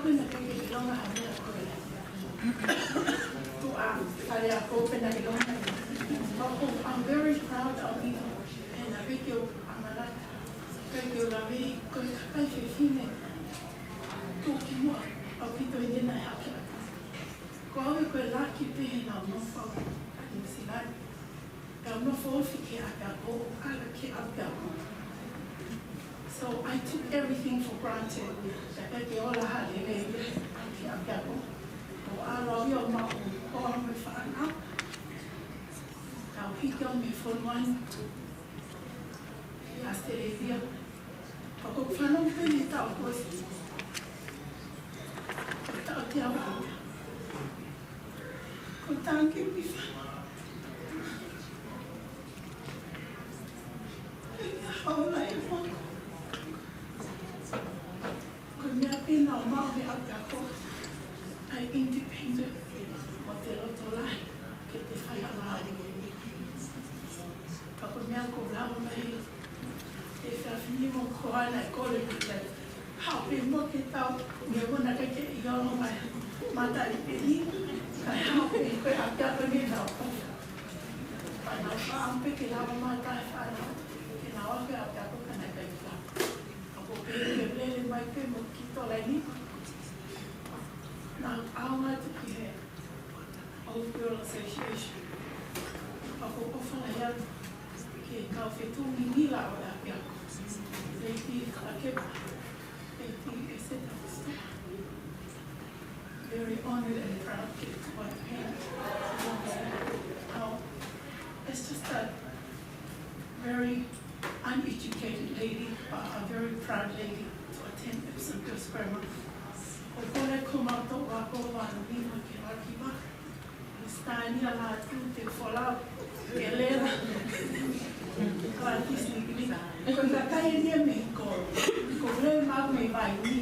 I'm very proud of you, and I think you'll be good. I feel it. Talking more of people in the house. Go out with lucky being on no phone. You see that? I'm not for so I took everything for granted. That they all had a baby. I love your mom. All my father. Now he told me for one. Yesterday, I go find out when it out was. Without the other. Thank you. How life was. Could not be normal without that. I independent of the little life. Get the fire alive. I could not go down my head. If I feel more quiet, I call it like how we work it out. We're going to get your mother. I help me, but I've got to get out. But now I'm picking up my life. I know. And I'll get out there and I get out. I'll be able my people keep all I need. Now, I want to be here. Old Girl Association. I'll go off on a young kid. I'll fit to me out of that. They think I kept. They think I said that was very honored and proud to my parents. It's just a very uneducated lady, but a very proud lady to attend Epsom Girls Grammar. Before I come out of Wako and be my Kiwakiba, Stani ala to fall out, Gelera, Clarkis Nigli, because I can't hear me go. Go learn how me by me.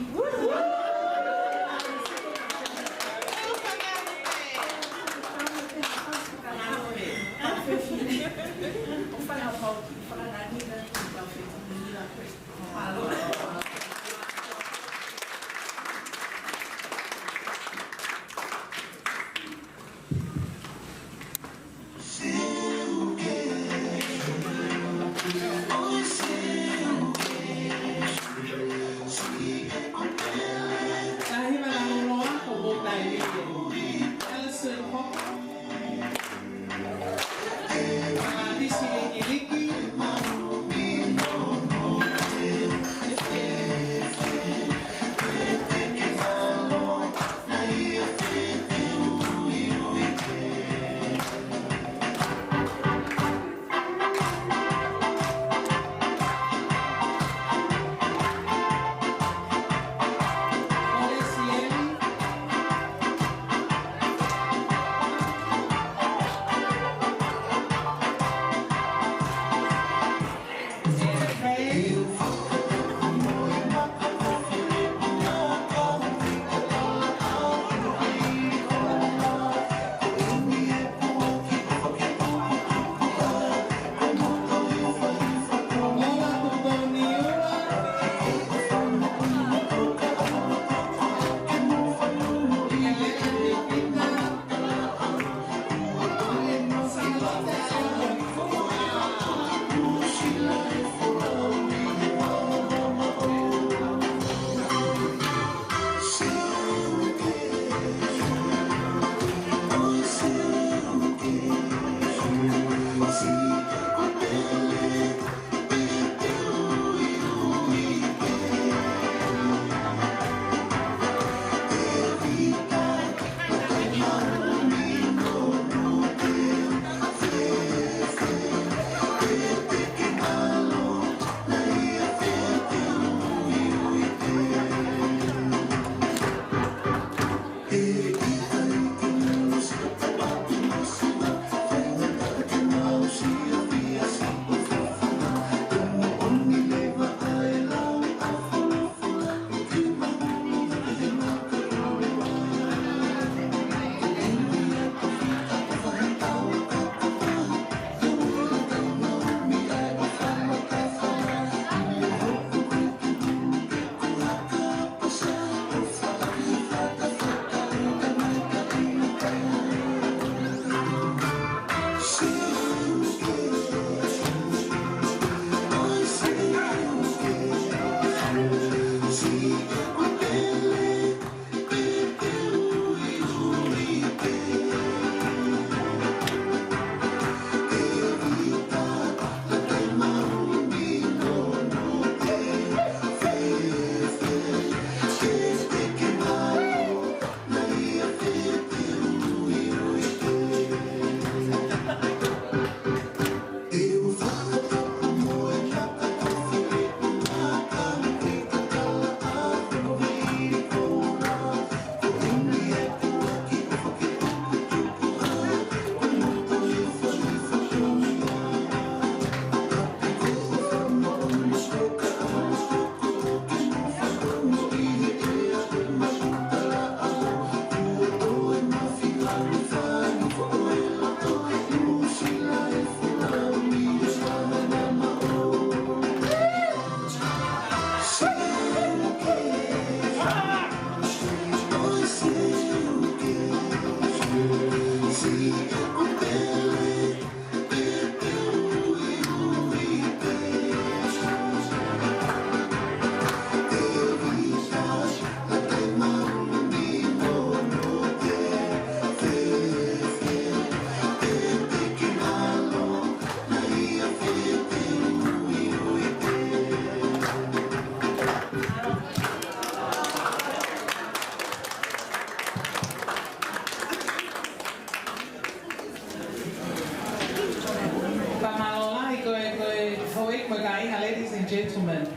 Kainga, ladies and gentlemen,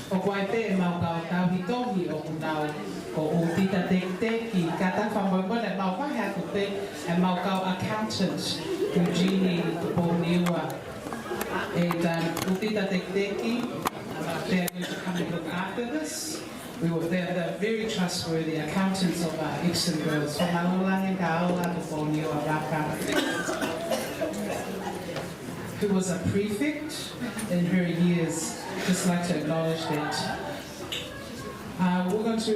o koe te e mau kau tau hitohi o kunau ko o tita teki, kata whamoikone mau whahe atu te e mau kau accountant Eugenie Boniua. And o tita teki, they're going to come and look after this. They're very trustworthy accountants of Epsom girls. So Malulanga Kaola Boniua Raka, who was a prefect in her years. Just like to acknowledge that. We're going to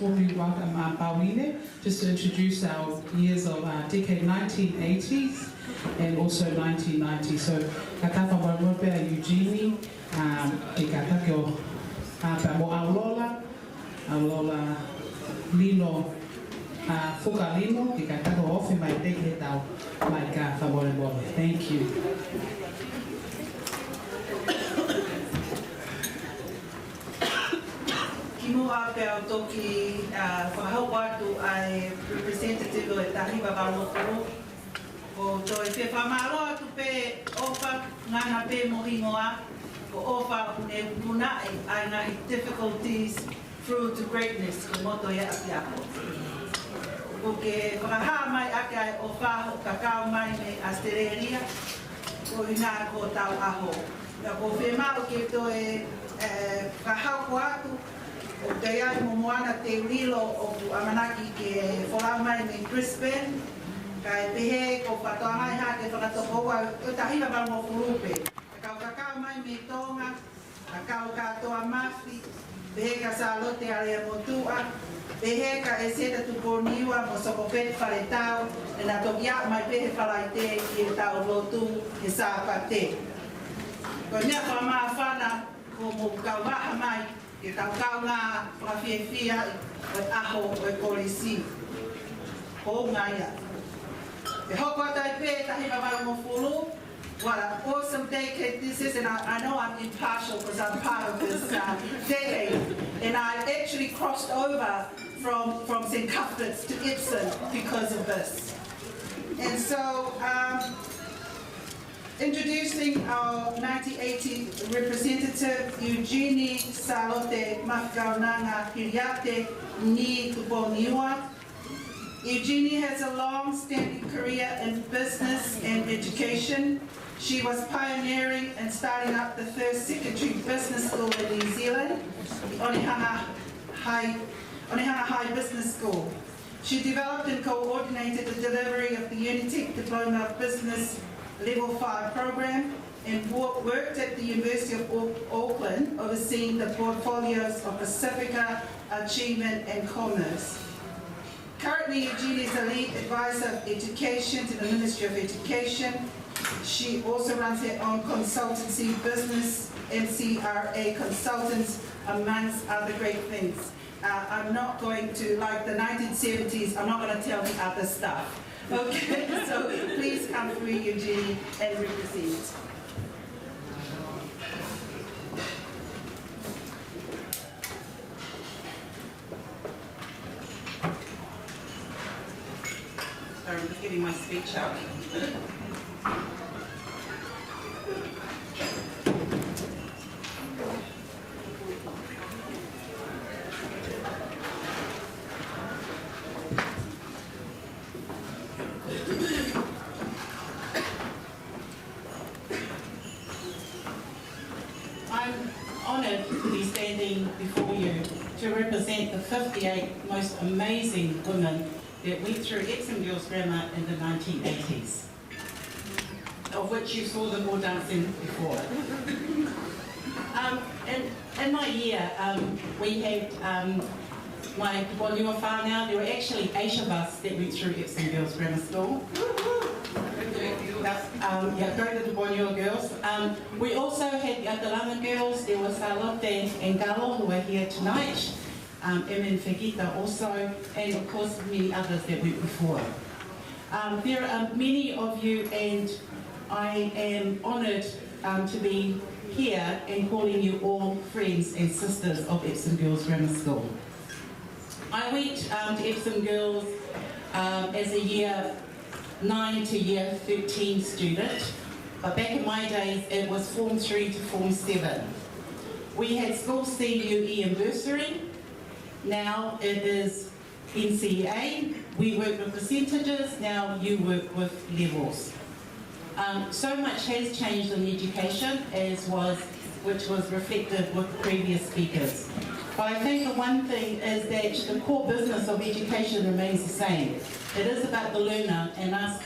warmly welcome Pauline, just to introduce our years of decade 1980s and also 1990s. So, kata whamoipea Eugenie, e kata ki o mo Aulola Lino, Fukalino, e kata ko ofi mai te he tau mai ka whamoipea. Thank you. Mua peo toki whakahau atu ai representative o e tahi wawarokoro. O toi pe whamaro atu pe ofa ngana pe mohingoa. O ofa ne puna ai ngā difficulties through to greatness ko moto ia api ako. Ko ke whakaha mai ake ai o whaho kakao mai me Australia. Ko ina ko tau aho. Ko whemaro ke toi whakahau ko atu. O te ai mo moana te urilo o amanaki ke whorau mai me Brisbane. Kai pehe ko whatoa mai ha ke whakatokoa o tahiwa wala mo Kurupe. Kau kakao mai me Tongan, kakao katoa Mafi, pehe ka Salote Area Motua, pehe ka e seta tu Boniua mo Sokopet Wharetau, e nā tokia mai pehe whalaite i e tau lotu e Sāpate. Ko nea whamaa whana ko mo kauwaha mai, ke tau kau ngā whawhiawhia o aho o e polisi. Ko ngaia. Te hoko atai pē tahi mawai mo fulu. What an awesome decade this is, and I know I'm impartial because I'm part of this decade. And I actually crossed over from St. Cuthbert's to Epsom because of this. And so, introducing our 1980 representative, Eugenie Salote Mafgaunanga Hiriate Ni Boniua. Eugenie has a long-standing career in business and education. She was pioneering and starting up the first secondary business school in New Zealand, the Onehunga High Business School. She developed and coordinated the delivery of the Unitec Diploma of Business Level 5 program and worked at the University of Auckland, overseeing the portfolios of Pacifica, Achievement and Commerce. Currently, Eugenie is a lead advisor of education to the Ministry of Education. She also runs her own consultancy business, MCRA Consultants, amongst other great things. I'm not going to, like the 1970s, I'm not going to tell the other stuff. Okay, so please come through, Eugenie, and represent. Sorry, I'm just getting my speech out. I'm honoured to be standing before you to represent the 58 most amazing women that went through Epsom Girls Grammar in the 1980s, of which you saw them all dancing before. In my year, we had my Boniua whānau. There were actually 8 of us that went through Epsom Girls Grammar School. Go to the Boniua girls. We also had the Atalanga girls. There were Salote and Galo, who are here tonight. Emin Fegita also, and of course many others that went before. There are many of you, and I am honoured to be here and calling you all friends and sisters of Epsom Girls Grammar School. I went to Epsom Girls as a year 9 to year 13 student, but back in my days it was Form 3 to Form 7. We had School CUE and Bursary, now it is NCEA. We work with percentages, now you work with levels. So much has changed in education, which was reflected with previous speakers. But I think the one thing is that the core business of education remains the same. It is about the learner and us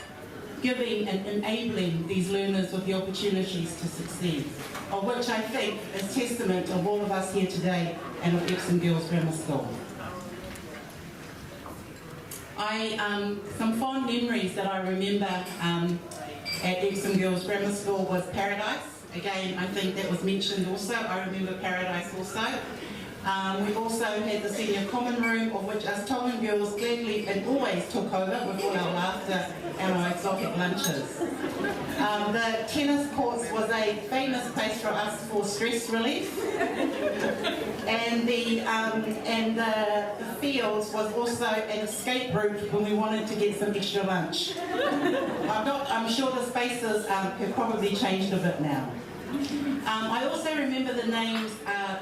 giving and enabling these learners with the opportunities to succeed, of which I think is testament of all of us here today and of Epsom Girls Grammar School. Some fond memories that I remember at Epsom Girls Grammar School was Paradise. Again, I think that was mentioned also. I remember Paradise also. We also had the senior common room, of which us Tongan girls gladly and always took over with all our laughter and our exotic lunches. The tennis courts was a famous place for us for stress relief, and the fields was also an escape route when we wanted to get some extra lunch. I'm sure the spaces have probably changed a bit now. I also remember the names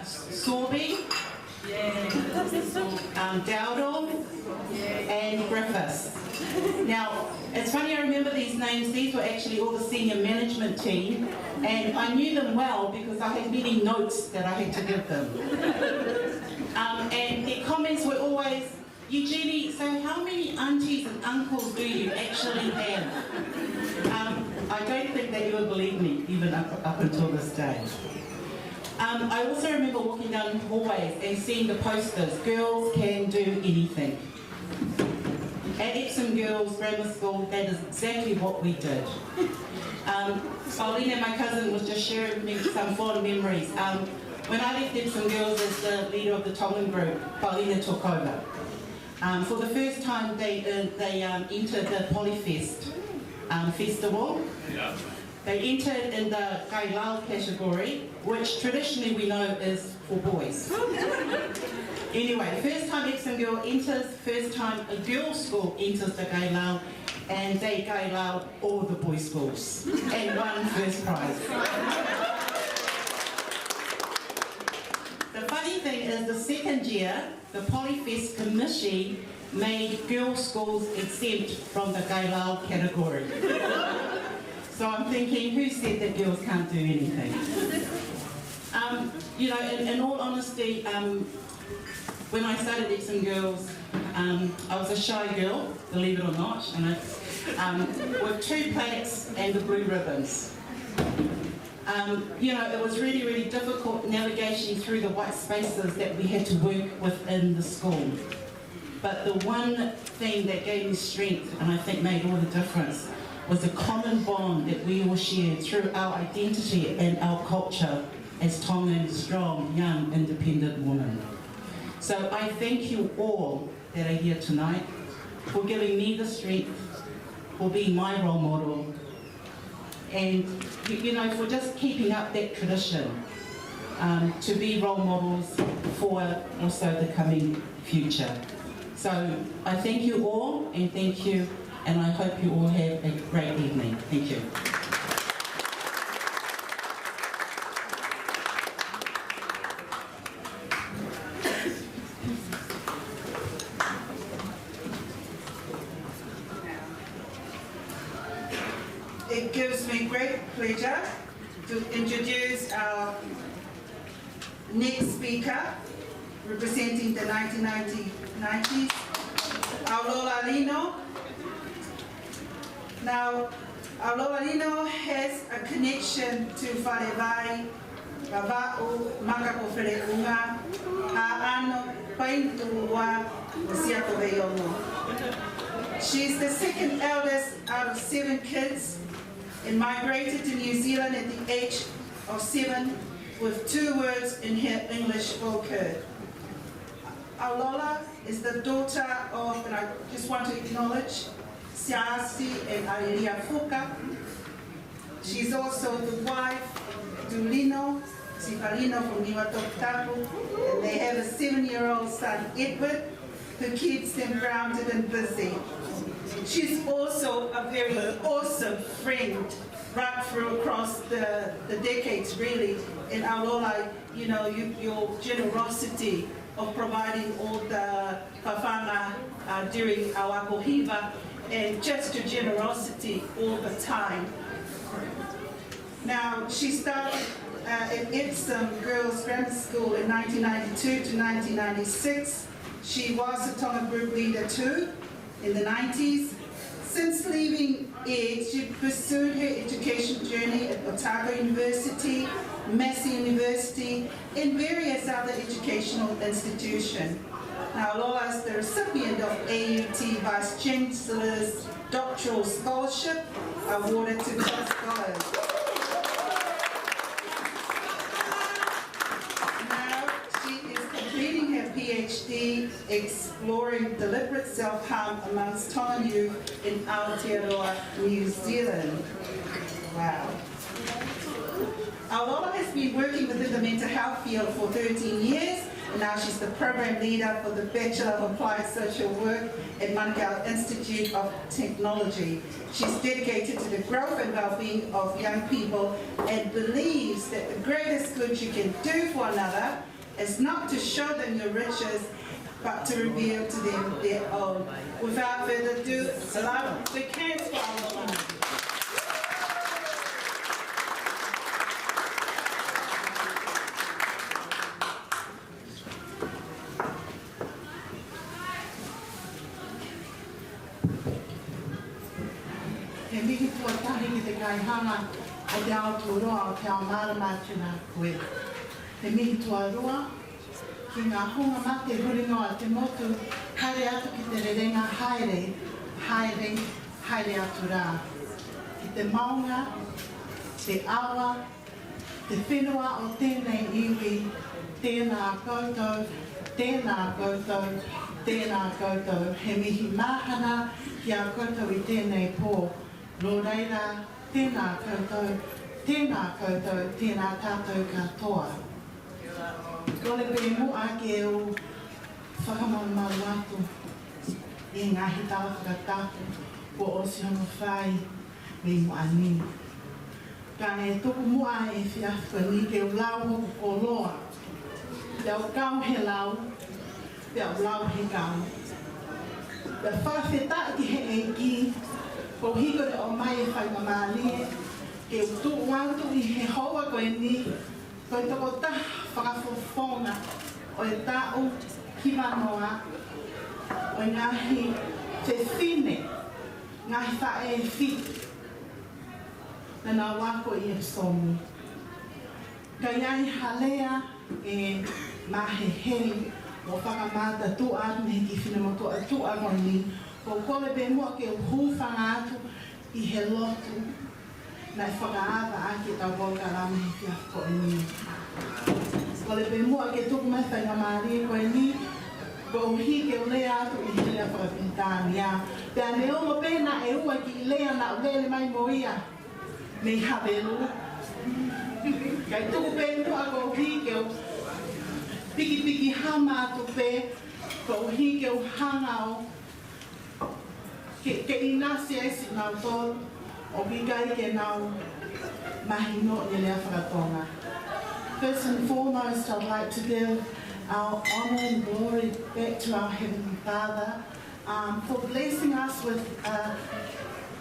Sorby, Dowdall, and Griffiths. Now, it's funny, I remember these names. These were actually all the senior management team, and I knew them well because I had many notes that I had to give them. And their comments were always, Eugenie, so how many aunties and uncles do you actually have? I don't think they ever believed me, even up until this day. I also remember walking down hallways and seeing the posters, girls can do anything. At Epsom Girls Grammar School, that is exactly what we did. Paulina, my cousin, was just sharing me some fond memories. When I left Epsom Girls as the leader of the Tongan group, Paulina took over. For the first time, they entered the Polyfest festival. Yeah. They entered in the Gai Lau category, which traditionally we know is for boys. Anyway, first time Epsom Girl enters, first time a girls' school enters the Gai Lau, and they Gai Lau all the boys' schools and won first prize. The funny thing is, the second year, the Polyfest committee made girls' schools exempt from the Gai Lau category. So I'm thinking, who said that girls can't do anything? You know, in all honesty, when I started Epsom Girls, I was a shy girl, believe it or not, and with 2 plaits and the blue ribbons. You know, it was really, really difficult navigating through the white spaces that we had to work within the school. But the one thing that gave me strength, and I think made all the difference, was a common bond that we all shared through our identity and our culture as Tongan, strong, young, independent women. So I thank you all that are here tonight for giving me the strength, for being my role model, and you know, for just keeping up that tradition, to be role models for also the coming future. So I thank you all, and thank you, and I hope you all have a great evening. Thank you. It gives me great pleasure to introduce our next speaker, representing the 1990s, Aurora Lino. Now, Aurora Lino has a connection to Wharewai, Vava'u, Makapofereunga, A'ano, Paintua, Siakoveyono. She's the second eldest out of 7 kids and migrated to New Zealand at the age of 7 with 2 words in her English spoken. Aurora is the daughter of, and I just want to acknowledge, Siasi and Ariria Fuka. She's also the wife to Lino, Sipalino from Niwatoktapu, and they have a 7-year-old son, Edward, who keeps them grounded and busy. She's also a very awesome friend right through across the decades really, in Aotearoa, you know, your generosity of providing all the whawhanga during our akohiva, and just your generosity all the time. Now, she started at Epsom Girls Grammar School in 1992 to 1996. She was a Tongan group leader too in the 90s. Since leaving it, she pursued her education journey at Otago University, Massey University, and various other educational institutions. Now, Lola is the recipient of AUT Vice Chancellor's Doctoral Scholarship awarded to top scholars. Now, she is completing her PhD exploring deliberate self-harm amongst Tongan youth in Aotearoa, New Zealand. Wow. Lola has been working within the mental health field for 13 years, and now she's the program leader for the Bachelor of Applied Social Work at Manukau Institute of Technology. She's dedicated to the growth and well-being of young people and believes that the greatest good you can do for another is not to show them your riches, but to reveal to them their own. Without further ado, allow big hands for Lola. He mihi tuatahi ki te kaihanga a te Aotearoa o te ao marama tūna koe. He mihi tuarua ki ngā hunga mate huringoa te motu haere atu ki te rerenga haere, haere, haere atu rā. Ki te maunga, te awa, te whenua o tēnei iwi, tēnā koutou, tēnā koutou, tēnā koutou. He mihi mahana ki a koutou i tēnei pō. Nō reira, tēnā koutou, tēnā tātou katoa. Kore pe mua ke o whakamamaru atu i ngahi tawa whakatapu po o si hongo whai me mua ni. Ka e tuku mua e whiawhua ni ke o lau hoku ko loa. Te au kau he lau, te au lau he kau. Te whawheta ki he e ki, ko hiko re o mai e whai mamalie, ke o tu wantu i he hoa koe ni, koe toko ta whakafofonga o e tau ki wanoa, o ngahi te whine, ngahi whae e whi, na ngā wako i Epsom. Ka iai halea e maheheri o whakamata tuar me ki whina motua tuar honi, ko kore pe mua ke hūwhanga atu i he lotu na e whakaata ake tau waukarama he whiako e ni. Kore pe mua ke tuku mai whainga maari koe ni, ko uhi ke o lea atu i he lea whakapintani ia. Pea ne ongo pēna e ua ki i lea na ulele mai mo ia, me i hawelu. Kai tuku pe mua ko uhi ke o piki hama atu pe, ko uhi ke o hanga o ke inasi e si nau tolu, o bigai ke nau mahi no ni lea whakatonga. First and foremost, I'd like to give our honour and glory back to our Heavenly Father for blessing us with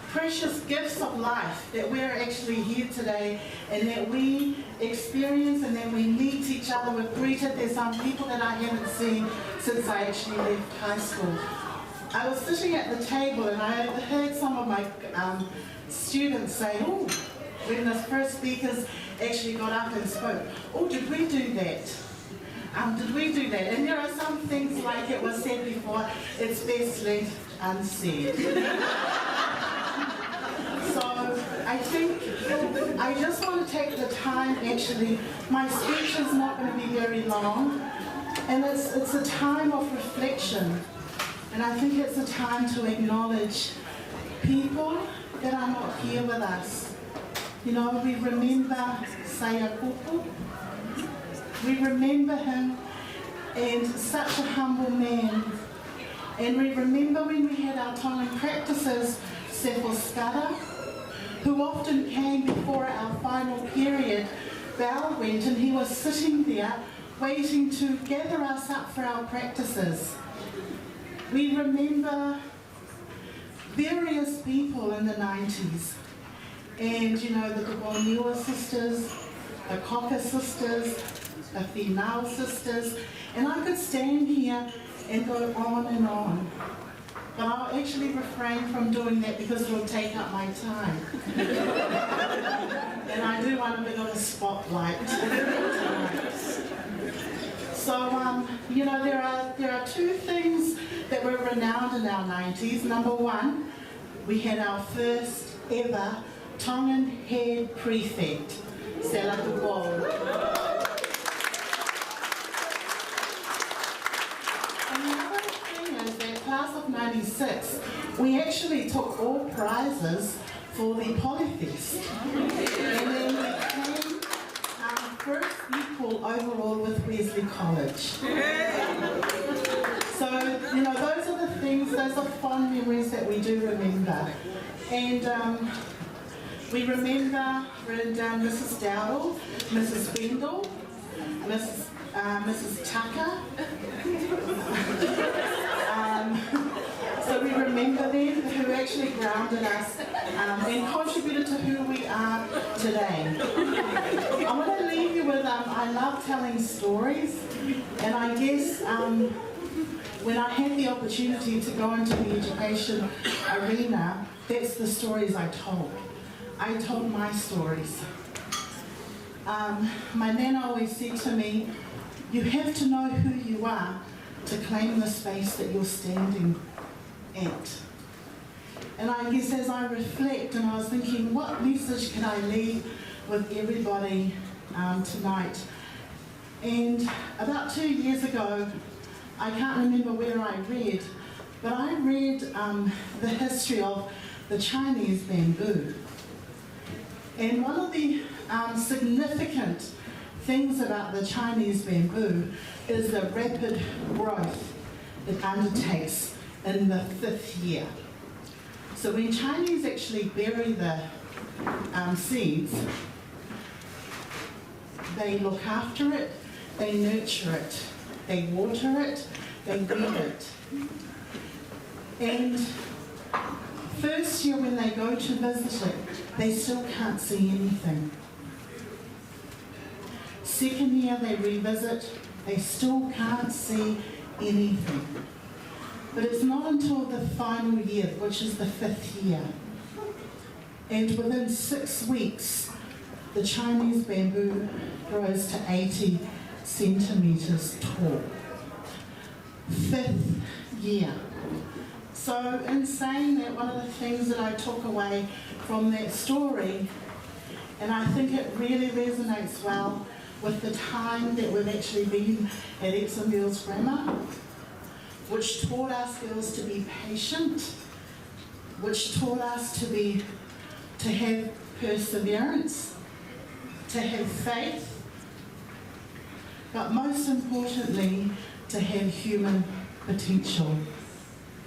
precious gifts of life, that we're actually here today and that we experience and then we meet each other. We're greeted. There's some people that I haven't seen since I actually left high school. I was sitting at the table and I heard some of my students say, oh, when the first speakers actually got up and spoke, oh, did we do that? Did we do that? And there are some things, like it was said before, it's best left unsaid. So I think I just want to take the time, actually, my speech is not going to be very long, and it's a time of reflection. And I think it's a time to acknowledge people that are not here with us. You know, we remember Sayakupu. We remember him and such a humble man. And we remember when we had our Tongan practices, Sepo Skara. who often came before our final period bell went, and he was sitting there waiting to gather us up for our practices. We remember various people in the 90s, and you know, the Gabonua sisters, the Cocker sisters, the Finau sisters, and I could stand here and go on and on. But I'll actually refrain from doing that because it'll take up my time. And I do want a bit of a spotlight tonight. So, you know, there are two things that were renowned in our 90s. Number one, we had our first ever Tongan head prefect, Stella Tupo. Class of 96, we actually took all prizes for the Polyfest. And then we came first equal overall with Wesley College. So, you know, those are the things, those are fond memories that we do remember. And we remember Mrs. Dowdle, Mrs. Bendel, Mrs. Tucker. So we remember them, who actually grounded us and contributed to who we are today. I want to leave you with, I love telling stories, and I guess when I had the opportunity to go into the education arena, that's the stories I told. I told my stories. My nana always said to me, you have to know who you are to claim the space that you're standing at. And I guess as I reflect, and I was thinking, what message can I leave with everybody tonight? And about 2 years ago, I can't remember where I read, but I read the history of the Chinese bamboo. And one of the significant things about the Chinese bamboo is the rapid growth it undertakes in the 5th year. So when Chinese actually bury the seeds, they look after it, they nurture it, they water it, they weed it. And first year when they go to visit it, they still can't see anything. Second year they revisit, they still can't see anything. But it's not until the final year, which is the 5th year, and within 6 weeks, the Chinese bamboo grows to 80 centimetres tall. 5th year. So in saying that, one of the things that I took away from that story, and I think it really resonates well with the time that we've actually been at Epsom Girls Grammar, which taught us girls to be patient, which taught us to have perseverance, to have faith, but most importantly, to have human potential.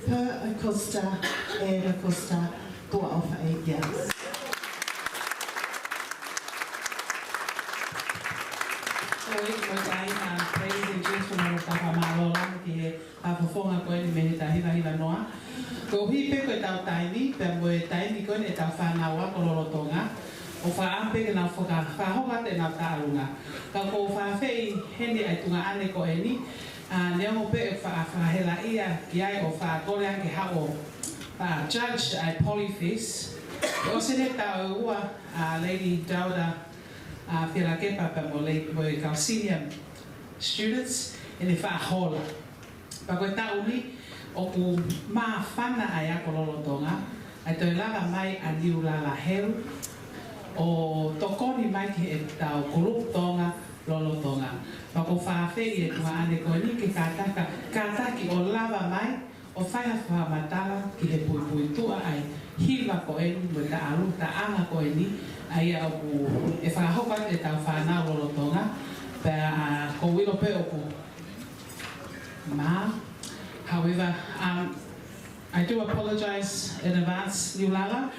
Per acosta e acosta tua ofa eia. Ladies and gentlemen, Takamalola, ki Papafonga koe ni mehe tahila noa. Ko hipe koe tau taini, pe moe taini koe ne tau whanau ako lolotonga. O whaampe ke nau whakahoka te nau tārunga. Ka ko whaafei hene ai tunga ane ko e ni, neo pe e whaahela ia ki ai o whaakore anke hao judge ai Polyfest. O sene tau ua Lady Dauda whira kepa pa mo kau senior students e ne whaahola. Pa koe tau ni, o ku maa whana ai ako lolotonga, ai toi lava mai a niu lala heu, o tokoni mai ki e tau koruptonga lolotonga. Pa ko whaafei e tua ane koe ni ke kātaki o lava mai, o whaia whaamatala ki he pui tua ai, hiwa ko e ni mo ta alu, ta anga ko e ni, ai au e whakahoka e tau whanau lolotonga, pa ko wilo pe o ku ma. However, I do apologize in advance, Niulala.